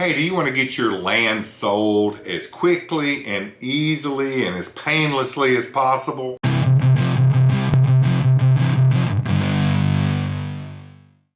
Hey, do you want to get your land sold as quickly and easily and as painlessly as possible?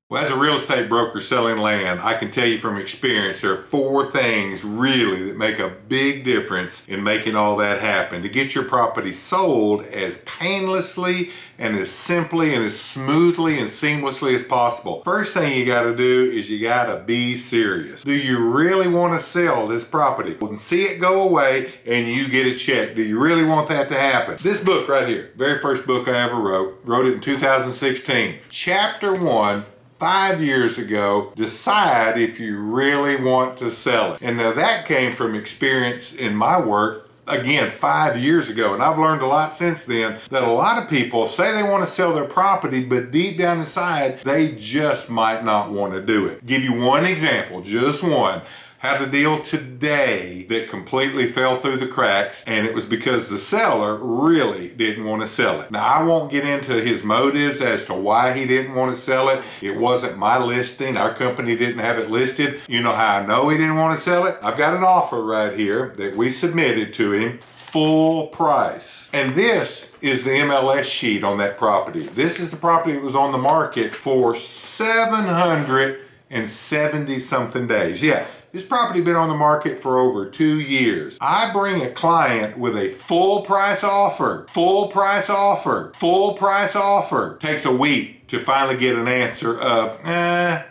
Well, as a real estate broker selling land, I can tell you from experience, there are four things really that make a big difference in making all that happen to get your property sold as painlessly and as simply and as smoothly and seamlessly as possible. First thing you got to do is you got to be serious. Do you really want to sell this property and see it go away and you get a check? Do you really want that to happen? This book right here, very first book I ever wrote it in 2016. Chapter 1, 5 years ago, decide if you really want to sell it. And now that came from experience in my work, again, 5 years ago. And I've learned a lot since then that a lot of people say they want to sell their property, but deep down inside, they just might not want to do it. Give you one example, just one. Had a deal today that completely fell through the cracks, and it was because the seller really didn't want to sell it. Now, I won't get into his motives as to why he didn't want to sell it. It wasn't my listing. Our company didn't have it listed. You know how I know he didn't want to sell it? I've got an offer right here that we submitted to him, full price. And this is the MLS sheet on that property. This is the property that was on the market for 770 something days. Yeah. This property been on the market for over 2 years. I bring a client with a full price offer, full price offer, full price offer. Takes a week to finally get an answer of,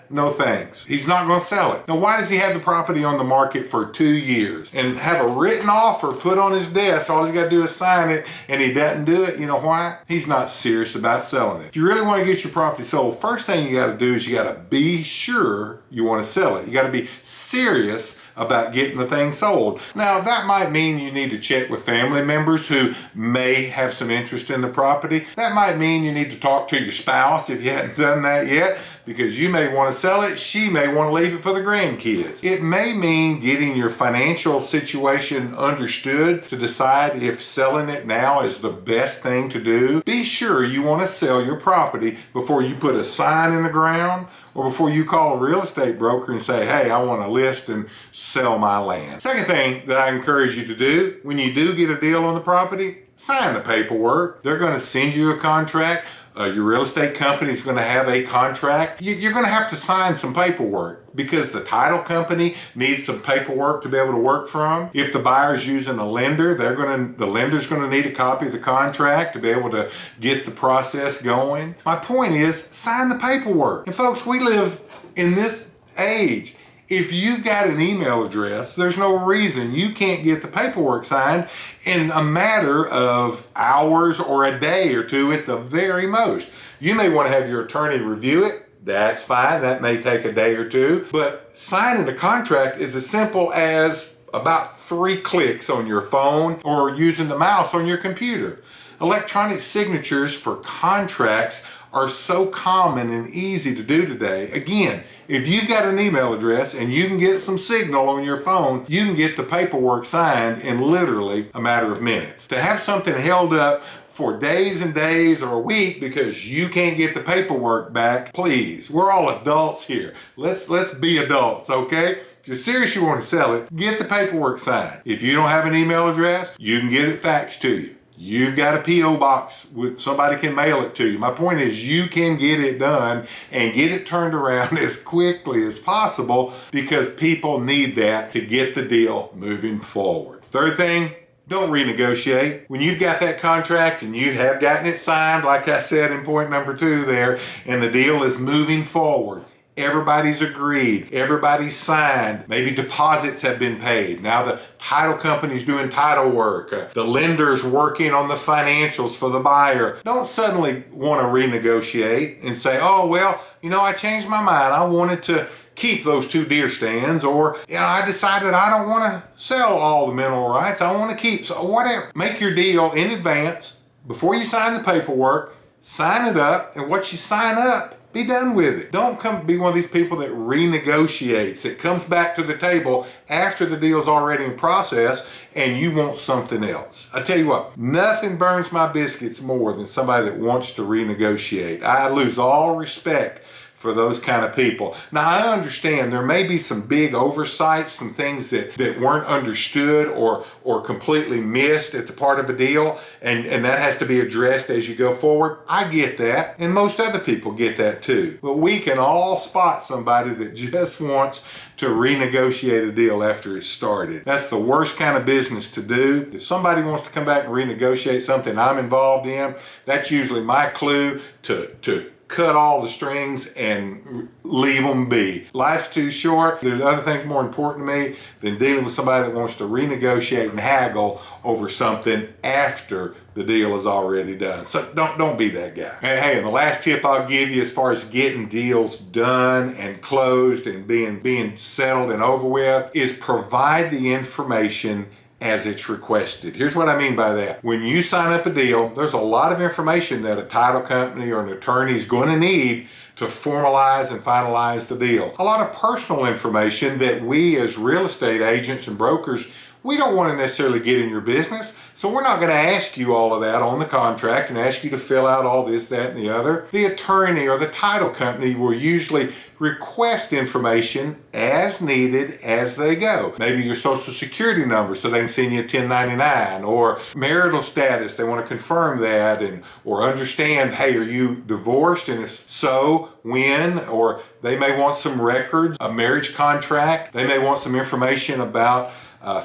no thanks. He's not gonna sell it. Now, why does he have the property on the market for 2 years and have a written offer put on his desk? All he's gotta do is sign it, and he doesn't do it. You know why? He's not serious about selling it. If you really wanna get your property sold, first thing you gotta do is you gotta be sure you wanna sell it. You gotta be serious about getting the thing sold. Now, that might mean you need to check with family members who may have some interest in the property. That might mean you need to talk to your spouse if you hadn't done that yet, because you may want to sell it, she may want to leave it for the grandkids. It may mean getting your financial situation understood to decide if selling it now is the best thing to do. Be sure you want to sell your property before you put a sign in the ground or before you call a real estate broker and say, hey, I want to list and sell my land. Second thing that I encourage you to do when you do get a deal on the property, sign the paperwork. They're going to send you a contract. Your real estate company is going to have a contract. You're going to have to sign some paperwork because the title company needs some paperwork to be able to work from. If the buyer's using a lender, the lender's going to need a copy of the contract to be able to get the process going. My point is, sign the paperwork. And folks, we live in this age. If you've got an email address, there's no reason you can't get the paperwork signed in a matter of hours or a day or two at the very most. You may want to have your attorney review it. That's fine. That may take a day or two. But signing a contract is as simple as about 3 clicks on your phone or using the mouse on your computer. Electronic signatures for contracts are so common and easy to do today. Again, if you've got an email address and you can get some signal on your phone, you can get the paperwork signed in literally a matter of minutes. To have something held up for days and days or a week because you can't get the paperwork back, please, we're all adults here. Let's be adults, okay? If you're serious you want to sell it, get the paperwork signed. If you don't have an email address, you can get it faxed to you. You've got a P.O. box with somebody can mail it to you. My point is you can get it done and get it turned around as quickly as possible because people need that to get the deal moving forward. Third thing, don't renegotiate. When you've got that contract and you have gotten it signed, like I said in point number 2 there, and the deal is moving forward, everybody's agreed, everybody's signed, maybe deposits have been paid. Now the title company's doing title work, the lender's working on the financials for the buyer. Don't suddenly want to renegotiate and say, oh, well, I changed my mind. I wanted to keep those 2 deer stands, or I decided I don't want to sell all the mineral rights. I want to keep, so whatever. Make your deal in advance before you sign the paperwork, sign it up, and what you sign up, be done with it. Don't come be one of these people that renegotiates, that comes back to the table after the deal's already in process and you want something else. I tell you what, nothing burns my biscuits more than somebody that wants to renegotiate. I lose all respect for those kind of people. Now, I understand there may be some big oversights, some things that weren't understood or completely missed at the part of a deal, and that has to be addressed as you go forward. I get that, and most other people get that too. But we can all spot somebody that just wants to renegotiate a deal after it's started. That's the worst kind of business to do. If somebody wants to come back and renegotiate something I'm involved in, that's usually my clue to cut all the strings and leave them be. Life's too short. There's other things more important to me than dealing with somebody that wants to renegotiate and haggle over something after the deal is already done. So don't be that guy. Hey, and the last tip I'll give you as far as getting deals done and closed and being settled and over with is provide the information as it's requested. Here's what I mean by that. When you sign up a deal, there's a lot of information that a title company or an attorney is going to need to formalize and finalize the deal. A lot of personal information that we as real estate agents and brokers, we don't want to necessarily get in your business, so we're not going to ask you all of that on the contract and ask you to fill out all this, that, and the other. The attorney or the title company will usually request information as needed as they go. Maybe your social security number so they can send you a 1099, or marital status, they want to confirm that or understand, hey, are you divorced, and if so, when? Or they may want some records, a marriage contract, they may want some information about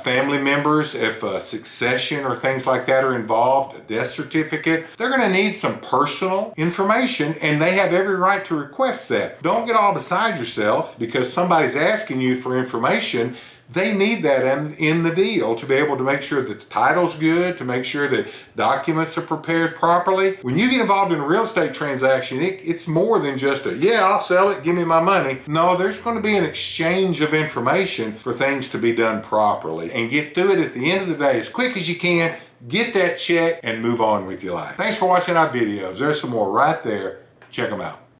family members, if succession or things like that are involved, a death certificate. They're going to need some personal information, and they have every right to request that. Don't get all beside yourself because somebody's asking you for information. They need that in the deal to be able to make sure that the title's good, to make sure that documents are prepared properly. When you get involved in a real estate transaction, it's more than just I'll sell it, give me my money. No, there's going to be an exchange of information for things to be done properly. And get through it at the end of the day as quick as you can, get that check, and move on with your life. Thanks for watching our videos. There's some more right there. Check them out.